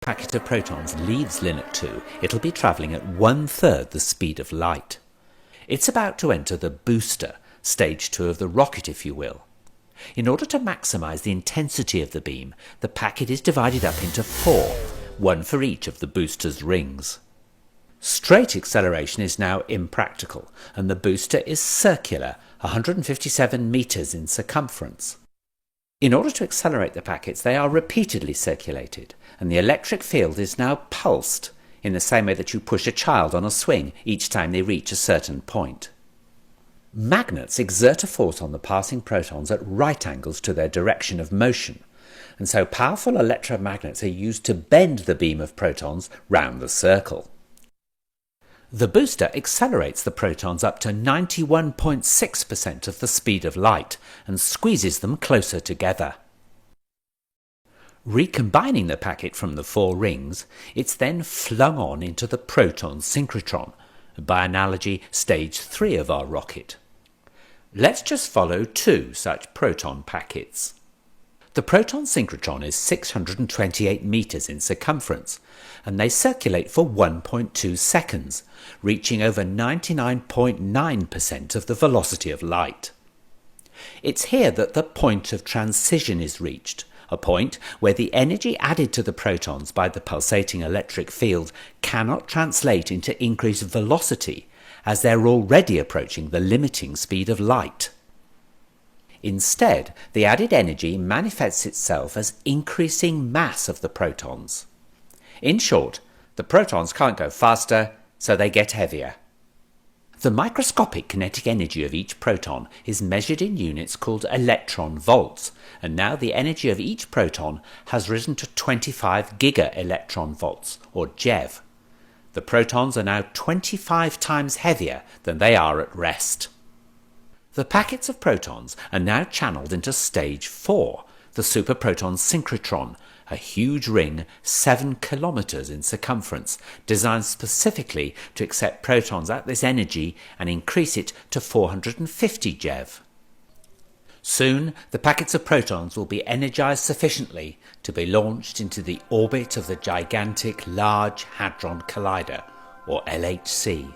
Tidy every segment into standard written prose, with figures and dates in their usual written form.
packet of protons leaves Linux 2, it'll be travelling at 1/3 the speed of light. It's about to enter the booster, stage 2 of the rocket if you will. In order to maximise the intensity of the beam, the packet is divided up into 4, one for each of the booster's rings. Straight acceleration is now impractical, and the booster is circular, 157 metres in circumference. In order to accelerate the packets, they are repeatedly circulated, and the electric field is now pulsed, in the same way that you push a child on a swing each time they reach a certain point. Magnets exert a force on the passing protons at right angles to their direction of motion, and so powerful electromagnets are used to bend the beam of protons round the circle. The booster accelerates the protons up to 91.6% of the speed of light and squeezes them closer together. Recombining the packet from the 4 rings, it's then flung on into the proton synchrotron, by analogy stage 3 of our rocket. Let's just follow 2 such proton packets. The proton synchrotron is 628 metres in circumference, and they circulate for 1.2 seconds, reaching over 99.9% of the velocity of light. It's here that the point of transition is reached, a point where the energy added to the protons by the pulsating electric field cannot translate into increased velocity, as they're already approaching the limiting speed of light. Instead, the added energy manifests itself as increasing mass of the protons. In short, the protons can't go faster, so they get heavier. The microscopic kinetic energy of each proton is measured in units called electron volts, and now the energy of each proton has risen to 25 giga-electron volts, or GeV. The protons are now 25 times heavier than they are at rest. The packets of protons are now channeled into stage 4, the superproton synchrotron, a huge ring 7 kilometers in circumference, designed specifically to accept protons at this energy and increase it to 450 GeV. Soon, the packets of protons will be energized sufficiently to be launched into the orbit of the gigantic Large Hadron Collider, or LHC,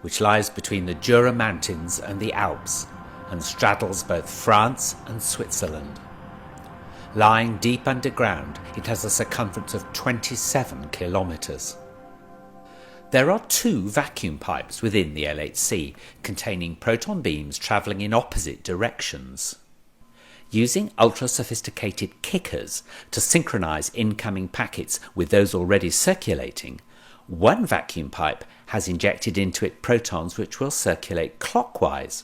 which lies between the Jura Mountains and the Alps, and straddles both France and Switzerland. Lying deep underground, it has a circumference of 27 kilometers. There are 2 vacuum pipes within the LHC containing proton beams travelling in opposite directions. Using ultra-sophisticated kickers to synchronize incoming packets with those already circulating, one vacuum pipe has injected into it protons which will circulate clockwise,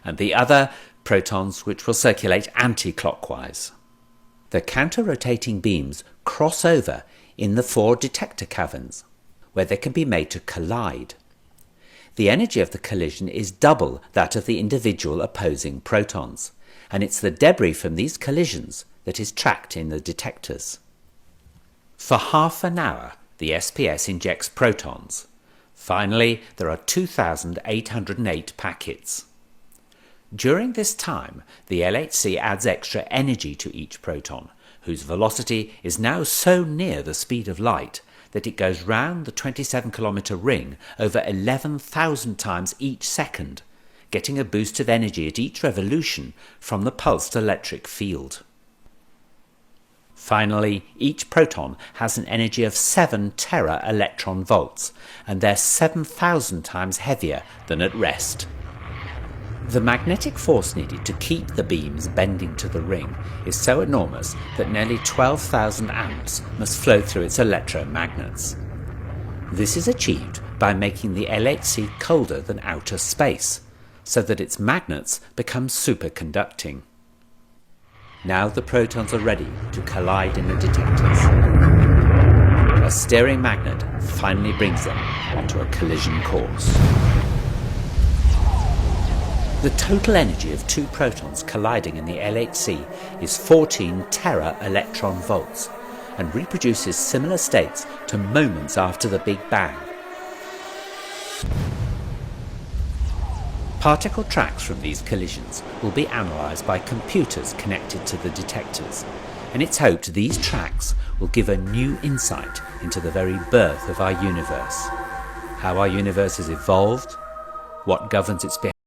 and the other protons which will circulate anti-clockwise. The counter-rotating beams cross over in the 4 detector caverns, where they can be made to collide. The energy of the collision is double that of the individual opposing protons, and it's the debris from these collisions that is tracked in the detectors. For half an hour, the SPS injects protons. Finally, there are 2,808 packets. During this time, the LHC adds extra energy to each proton, whose velocity is now so near the speed of light that it goes round the 27-kilometre ring over 11,000 times each second, getting a boost of energy at each revolution from the pulsed electric field. Finally, each proton has an energy of 7 tera-electron volts, and they're 7,000 times heavier than at rest. The magnetic force needed to keep the beams bending to the ring is so enormous that nearly 12,000 amps must flow through its electromagnets. This is achieved by making the LHC colder than outer space, so that its magnets become superconducting. Now the protons are ready to collide in the detectors. A steering magnet finally brings them onto a collision course. The total energy of 2 protons colliding in the LHC is 14 tera-electron volts and reproduces similar states to moments after the Big Bang. Particle tracks from these collisions will be analysed by computers connected to the detectors, and it's hoped these tracks will give a new insight into the very birth of our universe, how our universe has evolved, what governs its behavior,